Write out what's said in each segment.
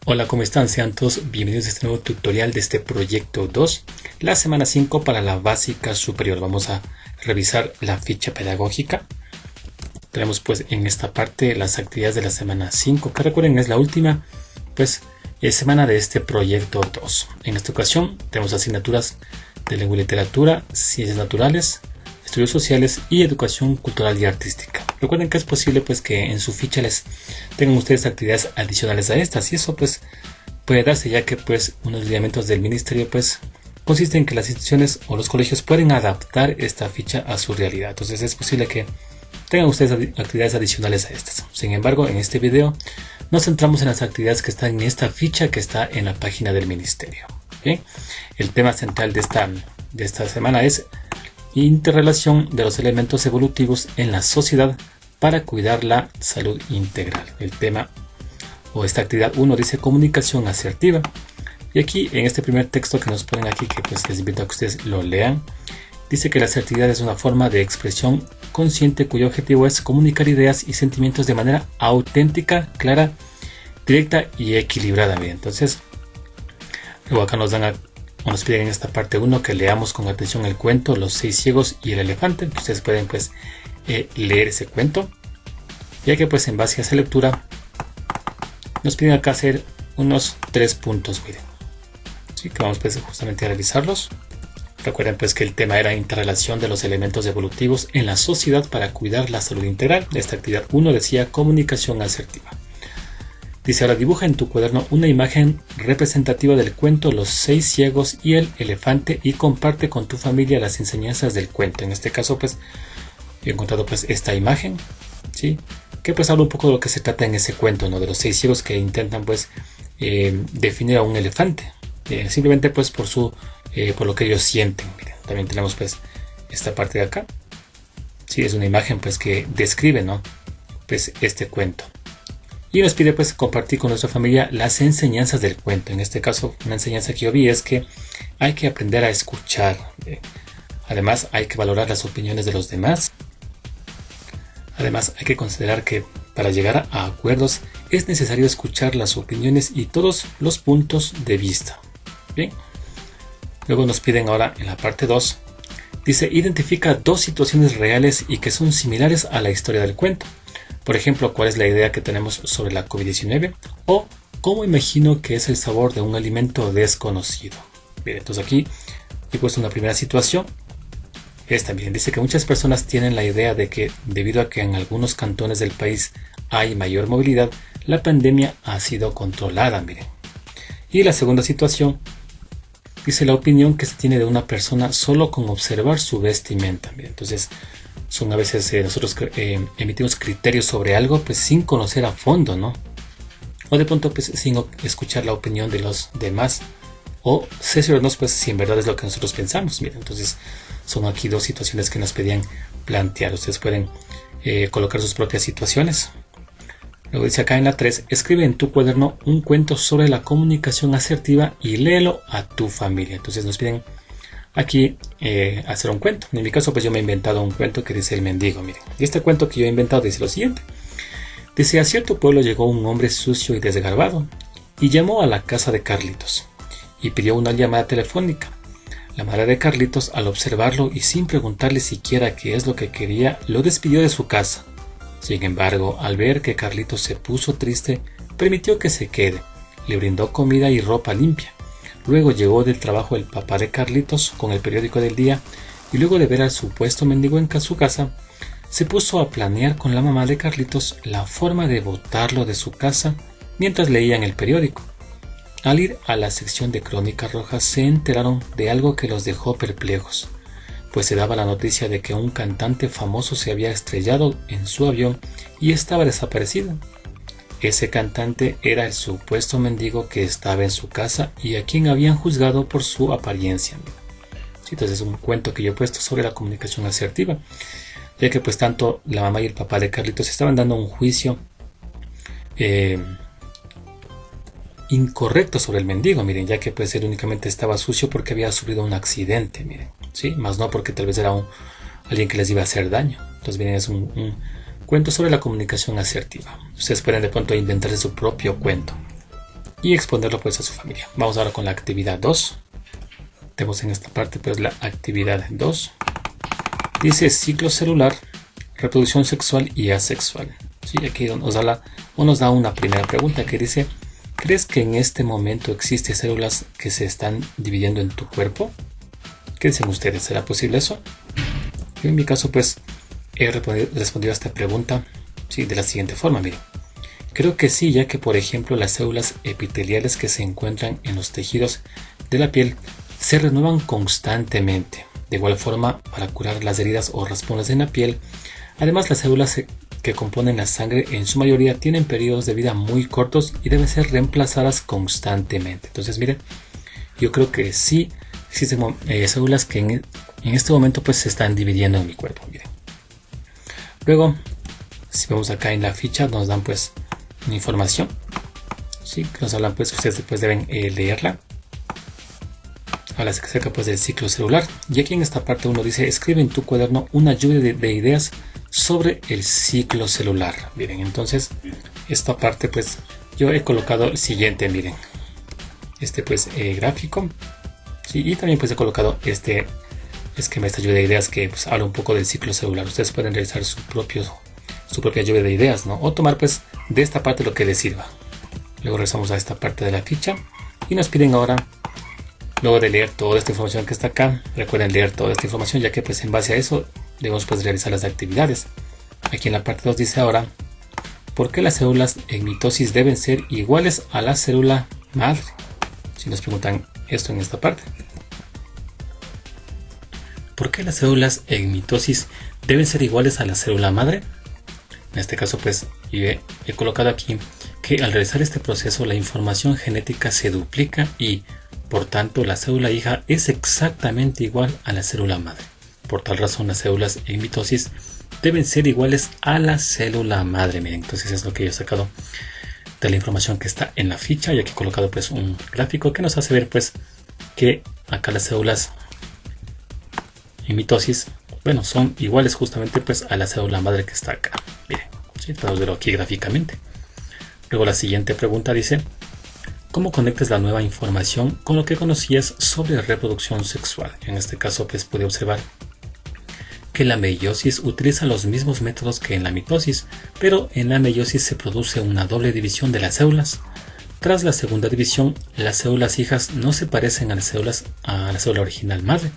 Hola, ¿cómo están? Sean todos bienvenidos a este nuevo tutorial de este proyecto 2, la semana 5 para la básica superior. Vamos a revisar la ficha pedagógica. Tenemos pues en esta parte las actividades de la semana 5, que recuerden es la última semana de este proyecto 2. En esta ocasión tenemos asignaturas de lengua y literatura, ciencias naturales, estudios sociales y educación cultural y artística. Recuerden que es posible pues que en su ficha les tengan ustedes actividades adicionales a estas, y eso pues puede darse ya que pues unos lineamientos del ministerio pues consiste en que las instituciones o los colegios pueden adaptar esta ficha a su realidad. Entonces es posible que tengan ustedes actividades adicionales a estas. Sin embargo, en este video nos centramos en las actividades que están en esta ficha que está en la página del ministerio. ¿Bien? El tema central de esta semana es interrelación de los elementos evolutivos en la sociedad para cuidar la salud integral. El tema o esta actividad 1 dice comunicación asertiva, y aquí en este primer texto que nos ponen aquí, que pues les invito a que ustedes lo lean, dice que la asertividad es una forma de expresión consciente cuyo objetivo es comunicar ideas y sentimientos de manera auténtica, clara, directa y equilibrada. Bien, entonces luego acá nos piden en esta parte 1 que leamos con atención el cuento Los 6 ciegos y el elefante. Ustedes pueden pues leer ese cuento, ya que pues en base a esa lectura nos piden acá hacer unos 3 puntos. Miren, ¿sí? Que vamos pues justamente a revisarlos. Recuerden pues que el tema era interrelación de los elementos evolutivos en la sociedad para cuidar la salud integral. Esta actividad 1 decía comunicación asertiva. Dice, ahora dibuja en tu cuaderno una imagen representativa del cuento Los 6 ciegos y el elefante y comparte con tu familia las enseñanzas del cuento. En este caso pues he encontrado pues esta imagen, ¿sí? Que pues habla un poco de lo que se trata en ese cuento, ¿no? De los 6 ciegos que intentan pues definir a un elefante, simplemente pues por lo que ellos sienten. Miren, también tenemos pues esta parte de acá, ¿sí? Es una imagen pues que describe, ¿no? Pues este cuento. Y nos pide pues compartir con nuestra familia las enseñanzas del cuento. En este caso, una enseñanza que yo vi es que hay que aprender a escuchar. Además, hay que valorar las opiniones de los demás. Además, hay que considerar que para llegar a acuerdos es necesario escuchar las opiniones y todos los puntos de vista. Bien. Luego nos piden ahora en la parte 2. Dice, identifica 2 situaciones reales y que son similares a la historia del cuento. Por ejemplo, ¿cuál es la idea que tenemos sobre la COVID-19? O ¿cómo imagino que es el sabor de un alimento desconocido? Bien, entonces aquí he puesto una primera situación. Esta bien dice que muchas personas tienen la idea de que debido a que en algunos cantones del país hay mayor movilidad, la pandemia ha sido controlada. Miren. Y la segunda situación dice la opinión que se tiene de una persona solo con observar su vestimenta. Miren, entonces son a veces nosotros emitimos criterios sobre algo pues sin conocer a fondo, ¿no? O de pronto pues sin escuchar la opinión de los demás o cerciorarnos pues si en verdad es lo que nosotros pensamos. Miren, entonces son aquí 2 situaciones que nos pedían plantear. Ustedes pueden colocar sus propias situaciones. Luego dice acá en la 3, escribe en tu cuaderno un cuento sobre la comunicación asertiva y léelo a tu familia. Entonces nos piden aquí hacer un cuento. En mi caso pues yo me he inventado un cuento que dice El mendigo. Miren, y este cuento que yo he inventado dice lo siguiente. Dice, a cierto pueblo llegó un hombre sucio y desgarbado y llamó a la casa de Carlitos y pidió una llamada telefónica. La madre de Carlitos, al observarlo y sin preguntarle siquiera qué es lo que quería, lo despidió de su casa. Sin embargo, al ver que Carlitos se puso triste, permitió que se quede, le brindó comida y ropa limpia. Luego llegó del trabajo el papá de Carlitos con el periódico del día y luego de ver al supuesto mendigo en su casa, se puso a planear con la mamá de Carlitos la forma de botarlo de su casa mientras leían el periódico. Al ir a la sección de Crónicas Rojas se enteraron de algo que los dejó perplejos, pues se daba la noticia de que un cantante famoso se había estrellado en su avión y estaba desaparecido. Ese cantante era el supuesto mendigo que estaba en su casa y a quien habían juzgado por su apariencia. Sí, entonces es un cuento que yo he puesto sobre la comunicación asertiva, ya que pues tanto la mamá y el papá de Carlitos estaban dando un juicio incorrecto sobre el mendigo, miren, ya que pues él únicamente estaba sucio porque había sufrido un accidente, miren, sí, más no porque tal vez era alguien que les iba a hacer daño. Entonces miren, es un cuento sobre la comunicación asertiva. Ustedes pueden de pronto inventarse su propio cuento. y exponerlo pues a su familia. Vamos ahora con la actividad 2. Tenemos en esta parte pues la actividad 2. Dice ciclo celular, reproducción sexual y asexual. Sí, aquí nos da una primera pregunta que dice: ¿crees que en este momento existen células que se están dividiendo en tu cuerpo? ¿Qué dicen ustedes? ¿Será posible eso? Yo en mi caso pues he respondido a esta pregunta de la siguiente forma. Miren, creo que sí, ya que por ejemplo las células epiteliales que se encuentran en los tejidos de la piel se renuevan constantemente. De igual forma, para curar las heridas o raspones en la piel, además las células que componen la sangre en su mayoría tienen periodos de vida muy cortos y deben ser reemplazadas constantemente. Entonces miren, yo creo que sí existen células que en este momento pues se están dividiendo en mi cuerpo. Miren. Luego, si vemos acá en la ficha, nos dan pues una información, ¿sí? Que nos hablan pues, ustedes después deben leerla. Habla acerca pues del ciclo celular, y aquí en esta parte uno dice: escribe en tu cuaderno una lluvia de ideas sobre el ciclo celular. Miren, entonces esta parte pues yo he colocado el siguiente, miren, este pues gráfico, ¿sí? Y también pues he colocado este esquema, esta lluvia de ideas que pues habla un poco del ciclo celular. Ustedes pueden realizar su propia lluvia de ideas, ¿no? O tomar pues de esta parte lo que les sirva. Luego regresamos a esta parte de la ficha y nos piden ahora, luego de leer toda esta información que está acá, recuerden leer toda esta información, ya que pues en base a eso debemos pues realizar las actividades. Aquí en la parte 2 dice ahora: ¿por qué las células en mitosis deben ser iguales a la célula madre? Si nos preguntan esto en esta parte. ¿Por qué las células en mitosis deben ser iguales a la célula madre? En este caso pues he colocado aquí que al realizar este proceso la información genética se duplica y por tanto la célula hija es exactamente igual a la célula madre. Por tal razón las células en mitosis deben ser iguales a la célula madre. Miren, entonces es lo que yo he sacado de la información que está en la ficha, y aquí he colocado pues un gráfico que nos hace ver pues que acá las células en mitosis, bueno, son iguales justamente pues a la célula madre que está acá. Miren, ¿sí? Podemos verlo aquí gráficamente. Luego la siguiente pregunta dice: ¿cómo conectas la nueva información con lo que conocías sobre reproducción sexual? En este caso pues pude observar que la meiosis utiliza los mismos métodos que en la mitosis, pero en la meiosis se produce una doble división de las células. Tras la segunda división, las células hijas no se parecen a la célula original madre.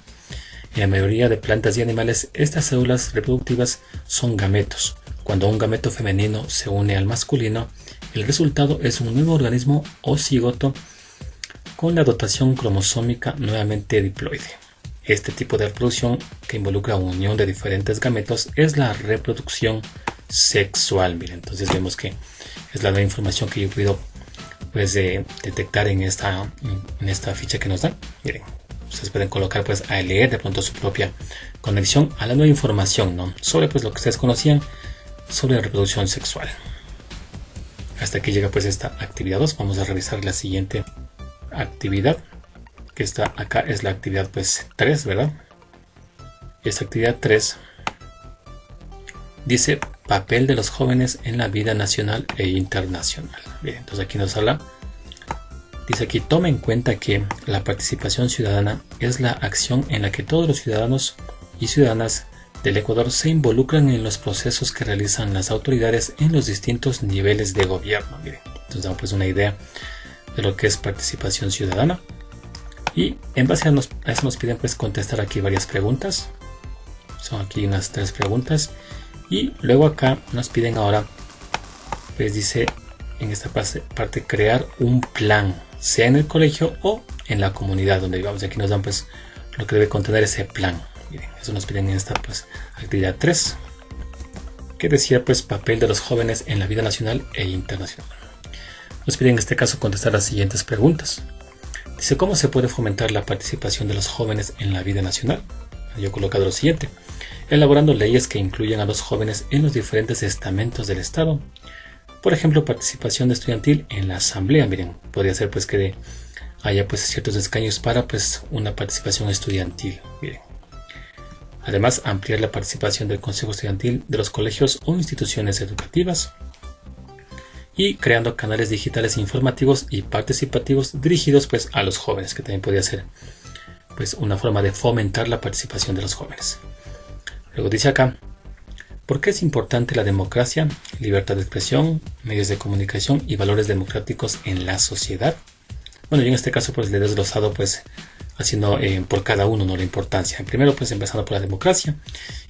En la mayoría de plantas y animales, estas células reproductivas son gametos. Cuando un gameto femenino se une al masculino, el resultado es un nuevo organismo o cigoto con la dotación cromosómica nuevamente diploide. Este tipo de reproducción, que involucra unión de diferentes gametos, es la reproducción sexual. Miren, entonces vemos que es la nueva información que yo he podido pues, detectar en esta ficha que nos dan. Miren, ustedes pueden colocar pues a leer de pronto su propia conexión a la nueva información, ¿no? Sobre pues lo que ustedes conocían sobre la reproducción sexual. Hasta aquí llega pues esta actividad 2. Vamos a revisar la siguiente actividad, que está acá, es la actividad pues 3, ¿verdad? Esta actividad 3 dice: papel de los jóvenes en la vida nacional e internacional. Bien, entonces aquí nos habla, dice aquí: toma en cuenta que la participación ciudadana es la acción en la que todos los ciudadanos y ciudadanas del Ecuador se involucran en los procesos que realizan las autoridades en los distintos niveles de gobierno. Miren, entonces damos pues una idea de lo que es participación ciudadana, y en base a eso nos piden pues contestar aquí varias preguntas. Son aquí unas 3 preguntas, y luego acá nos piden ahora pues dice en esta parte crear un plan, sea en el colegio o en la comunidad donde vivamos. Aquí nos dan pues lo que debe contener ese plan. Miren, eso nos piden en esta pues actividad 3, que decía pues papel de los jóvenes en la vida nacional e internacional. Nos piden en este caso contestar las siguientes preguntas. Dice: ¿cómo se puede fomentar la participación de los jóvenes en la vida nacional? Yo he colocado lo siguiente: elaborando leyes que incluyan a los jóvenes en los diferentes estamentos del Estado. Por ejemplo, participación estudiantil en la asamblea. Miren, podría ser pues que haya pues ciertos escaños para pues una participación estudiantil. Miren. Además, ampliar la participación del consejo estudiantil de los colegios o instituciones educativas. y creando canales digitales informativos y participativos dirigidos pues a los jóvenes, que también podría ser pues una forma de fomentar la participación de los jóvenes. Luego dice acá, ¿por qué es importante la democracia, libertad de expresión, medios de comunicación y valores democráticos en la sociedad? Bueno, yo en este caso pues le he desglosado pues haciendo por cada uno, ¿no?, la importancia. Primero pues empezando por la democracia.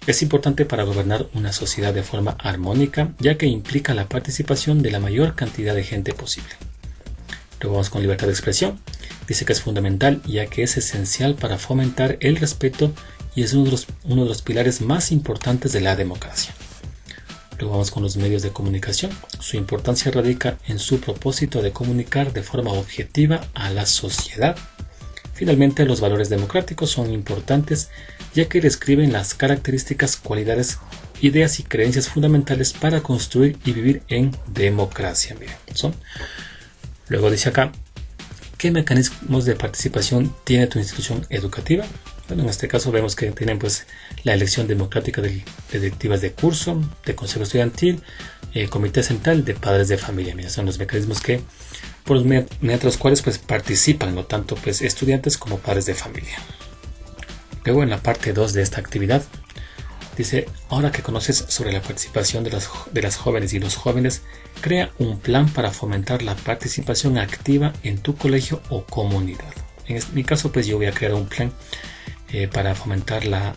Es importante para gobernar una sociedad de forma armónica, ya que implica la participación de la mayor cantidad de gente posible. Luego vamos con libertad de expresión. Dice que es fundamental, ya que es esencial para fomentar el respeto y es uno de los pilares más importantes de la democracia. Luego vamos con los medios de comunicación. Su importancia radica en su propósito de comunicar de forma objetiva a la sociedad. Finalmente, los valores democráticos son importantes, ya que describen las características, cualidades, ideas y creencias fundamentales para construir y vivir en democracia. Miren, son. Luego dice acá, ¿qué mecanismos de participación tiene tu institución educativa? Bueno, en este caso vemos que tienen pues la elección democrática de directivas de curso, de consejo estudiantil, comité central, de padres de familia. Mira, son los mecanismos que mediante los cuales pues participan, no tanto pues estudiantes como padres de familia. Luego en la parte 2 de esta actividad dice, ahora que conoces sobre la participación de las jóvenes y los jóvenes, crea un plan para fomentar la participación activa en tu colegio o comunidad. En mi caso pues yo voy a crear un plan para fomentar la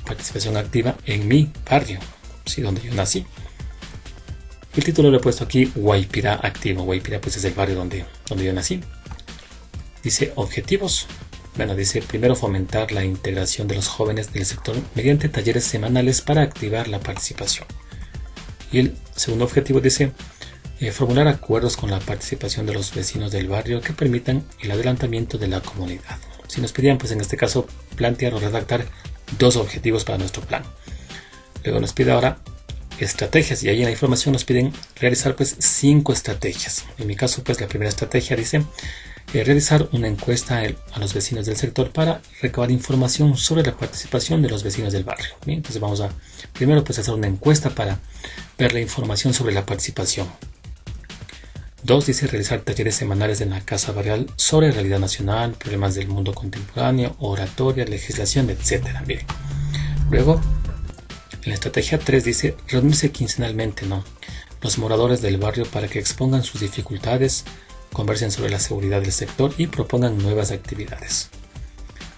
participación activa en mi barrio, ¿sí?, donde yo nací. El título lo he puesto aquí, Guaypirá Activo. Guaypirá pues es el barrio donde yo nací. Dice objetivos. Bueno, dice primero fomentar la integración de los jóvenes del sector mediante talleres semanales para activar la participación. Y el segundo objetivo dice formular acuerdos con la participación de los vecinos del barrio que permitan el adelantamiento de la comunidad. Si nos pedían pues en este caso plantear o redactar 2 objetivos para nuestro plan. Luego nos pide ahora estrategias, y ahí en la información nos piden realizar pues 5 estrategias. En mi caso pues la primera estrategia dice realizar una encuesta a los vecinos del sector para recabar información sobre la participación de los vecinos del barrio. Bien, entonces vamos a primero pues hacer una encuesta para ver la información sobre la participación. 2 dice realizar talleres semanales en la Casa Barrial sobre realidad nacional, problemas del mundo contemporáneo, oratoria, legislación, etc. Bien. Luego en la estrategia 3 dice reunirse quincenalmente, ¿no?, los moradores del barrio para que expongan sus dificultades, conversen sobre la seguridad del sector y propongan nuevas actividades.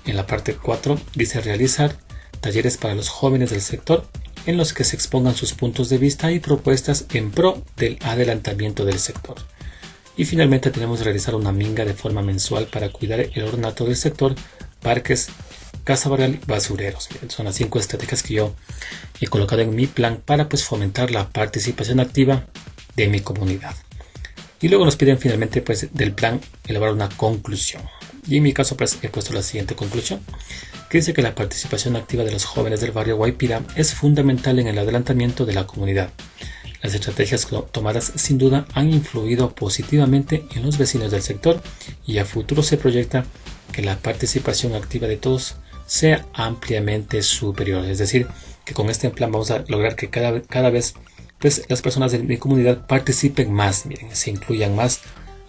En la parte 4 dice realizar talleres para los jóvenes del sector en los que se expongan sus puntos de vista y propuestas en pro del adelantamiento del sector. Y finalmente tenemos realizar una minga de forma mensual para cuidar el ornato del sector, parques, casa barrial y basureros. Son las 5 estrategias que yo he colocado en mi plan para pues fomentar la participación activa de mi comunidad. Y luego nos piden finalmente pues del plan elaborar una conclusión. Y en mi caso pues he puesto la siguiente conclusión, que dice que la participación activa de los jóvenes del barrio Guaypirá es fundamental en el adelantamiento de la comunidad. Las estrategias tomadas sin duda han influido positivamente en los vecinos del sector y a futuro se proyecta que la participación activa de todos sea ampliamente superior. Es decir, que con este plan vamos a lograr que cada vez pues, las personas de mi comunidad participen más, miren, se incluyan más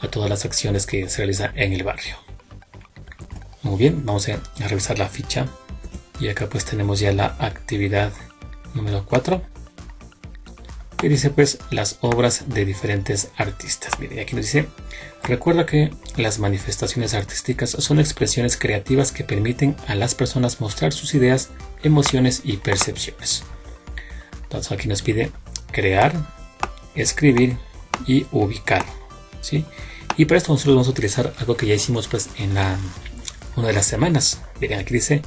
a todas las acciones que se realizan en el barrio. Muy bien, vamos a revisar la ficha y acá pues tenemos ya la actividad número 4 que dice pues las obras de diferentes artistas. Miren, aquí nos dice, recuerda que las manifestaciones artísticas son expresiones creativas que permiten a las personas mostrar sus ideas, emociones y percepciones. Entonces aquí nos pide crear, escribir y ubicar, ¿sí? Y para esto nosotros vamos a utilizar algo que ya hicimos pues en una de las semanas. Miren, aquí dice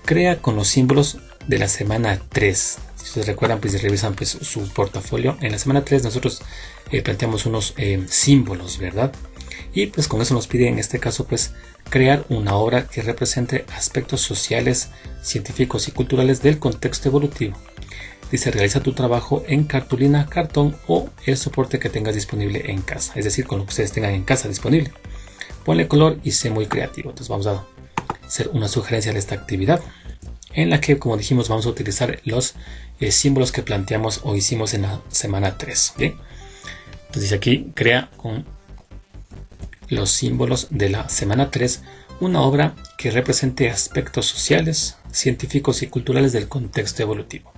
crea con los símbolos de la semana 3. Si ustedes recuerdan pues revisan pues su portafolio, en la semana 3 nosotros planteamos unos símbolos, ¿verdad? Y pues con eso nos pide en este caso pues crear una obra que represente aspectos sociales, científicos y culturales del contexto evolutivo. Dice, realiza tu trabajo en cartulina, cartón o el soporte que tengas disponible en casa. Es decir, con lo que ustedes tengan en casa disponible. Ponle color y sé muy creativo. Entonces vamos a hacer una sugerencia de esta actividad, en la que, como dijimos, vamos a utilizar los símbolos que planteamos o hicimos en la semana 3. ¿Bien? Entonces dice aquí, crea con los símbolos de la semana 3 una obra que represente aspectos sociales, científicos y culturales del contexto evolutivo.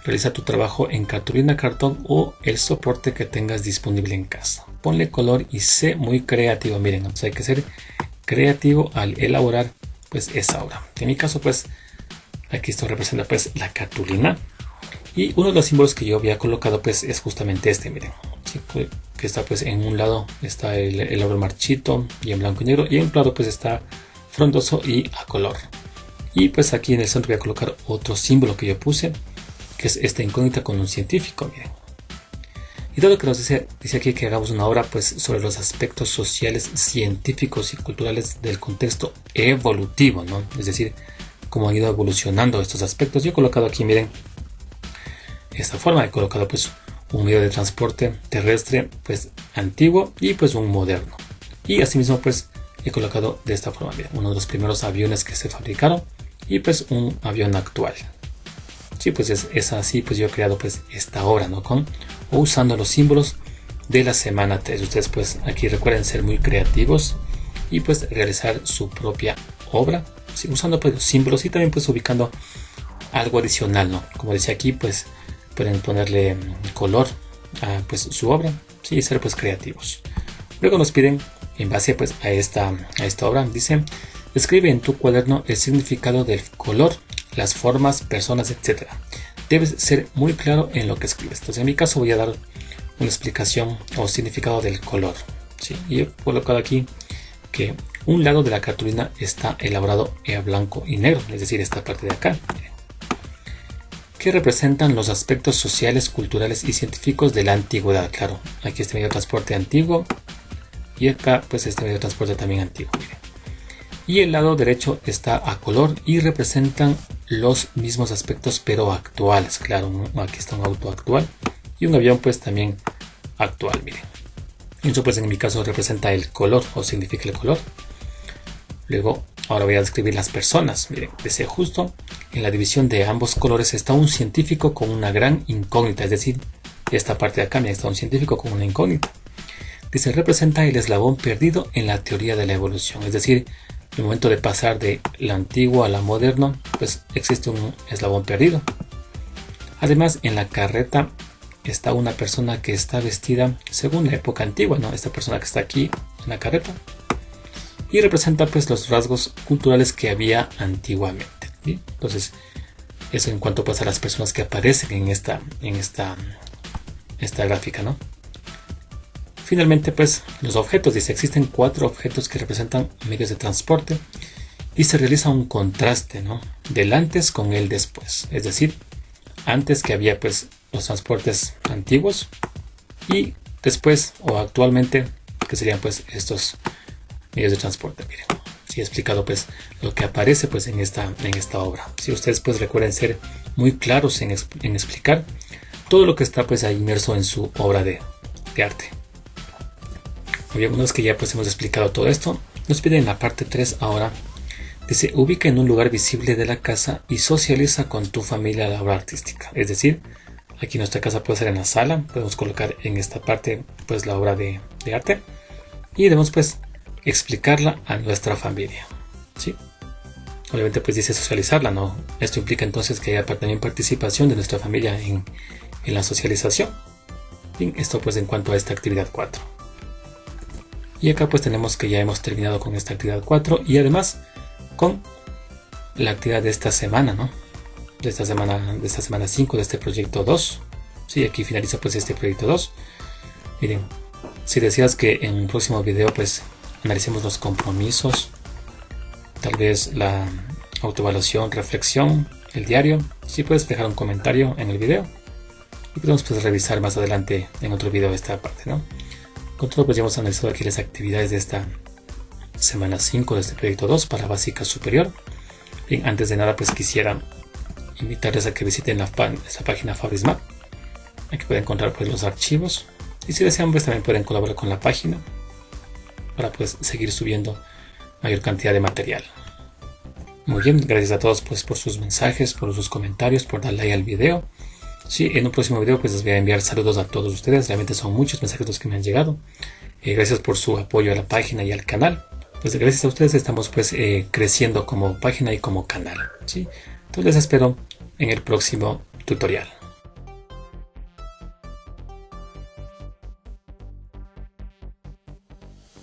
Realiza tu trabajo en cartulina, cartón o el soporte que tengas disponible en casa. Ponle color y sé muy creativo. Miren, entonces hay que ser creativo al elaborar pues esa obra. En mi caso pues aquí esto representa pues la cartulina. Y uno de los símbolos que yo había colocado pues es justamente este, miren. ¿Sí? Que está pues en un lado está el árbol marchito y en blanco y negro. Y en otro lado pues está frondoso y a color. Y pues aquí en el centro voy a colocar otro símbolo que yo puse, que es esta incógnita con un científico, miren. Y todo lo que nos dice aquí que hagamos una obra pues sobre los aspectos sociales, científicos y culturales del contexto evolutivo, ¿no? Es decir, cómo han ido evolucionando estos aspectos. Yo he colocado aquí, miren, esta forma, he colocado pues un medio de transporte terrestre pues antiguo y pues un moderno. Y asimismo pues he colocado de esta forma, miren, uno de los primeros aviones que se fabricaron y pues un avión actual. Sí, pues es así, pues yo he creado pues esta obra, ¿no? Usando los símbolos de la semana 3. Ustedes pues aquí recuerden ser muy creativos y pues realizar su propia obra, sí, usando pues los símbolos y también pues ubicando algo adicional, ¿no? Como decía aquí, pues pueden ponerle color a pues su obra, sí, y ser pues creativos. Luego nos piden, en base pues a esta obra, dice, escribe en tu cuaderno el significado del color, las formas, personas, etc. Debes ser muy claro en lo que escribes. Entonces en mi caso voy a dar una explicación o significado del color, ¿sí? Y he colocado aquí que un lado de la cartulina está elaborado en blanco y negro, es decir, esta parte de acá, que representan los aspectos sociales, culturales y científicos de la antigüedad. Claro, aquí este medio de transporte antiguo y acá pues este medio de transporte también antiguo. Miren. Y el lado derecho está a color y representan los mismos aspectos pero actuales. Claro, aquí está un auto actual y un avión pues también actual, miren. Eso pues en mi caso representa el color o significa el color. Luego ahora voy a describir las personas. Miren, dice justo en la división de ambos colores está un científico con una gran incógnita, es decir, esta parte de acá miren, está un científico con una incógnita. Dice representa el eslabón perdido en la teoría de la evolución, es decir, el momento de pasar de lo antiguo a lo moderno, pues existe un eslabón perdido. Además, en la carreta está una persona que está vestida según la época antigua, ¿no? Esta persona que está aquí en la carreta. Y representa pues los rasgos culturales que había antiguamente, ¿sí? Entonces, eso en cuanto pues a las personas que aparecen en esta gráfica, ¿no? Finalmente, pues, los objetos. Dice, existen 4 objetos que representan medios de transporte y se realiza un contraste, ¿no? Del antes con el después. Es decir, antes que había, pues, los transportes antiguos y después o actualmente que serían, pues, estos medios de transporte. Miren, sí he explicado, pues, lo que aparece, pues, en esta obra. Si ustedes, pues, recuerden ser muy claros en explicar todo lo que está, pues, ahí inmerso en su obra de arte. Muy bien, una vez que ya pues hemos explicado todo esto, nos pide en la parte 3 ahora, dice, ubica en un lugar visible de la casa y socializa con tu familia la obra artística. Es decir, aquí nuestra casa puede ser en la sala, podemos colocar en esta parte pues la obra de arte y debemos pues explicarla a nuestra familia, ¿sí? Obviamente pues dice socializarla, ¿no? Esto implica entonces que haya también participación de nuestra familia en la socialización. Bien, esto pues en cuanto a esta actividad 4. Y acá pues tenemos que ya hemos terminado con esta actividad 4 y además con la actividad de esta semana, ¿no? De esta semana 5 de este proyecto 2. Sí, aquí finaliza pues este proyecto 2. Miren, si deseas que en un próximo video pues analicemos los compromisos, tal vez la autoevaluación, reflexión, el diario, sí puedes dejar un comentario en el video y podemos pues revisar más adelante en otro video esta parte, ¿no? Con todo pues ya hemos analizado aquí las actividades de esta semana 5 de este proyecto 2 para básica superior. Bien, antes de nada pues quisiera invitarles a que visiten esta página Fabrismap. Aquí pueden encontrar pues los archivos y si desean pues también pueden colaborar con la página para pues seguir subiendo mayor cantidad de material. Muy bien, gracias a todos pues por sus mensajes, por sus comentarios, por dar like al video Sí, en un próximo video pues les voy a enviar saludos a todos ustedes. Realmente son muchos mensajes los que me han llegado. Gracias por su apoyo a la página y al canal. Pues gracias a ustedes estamos pues creciendo como página y como canal, ¿sí? Entonces les espero en el próximo tutorial.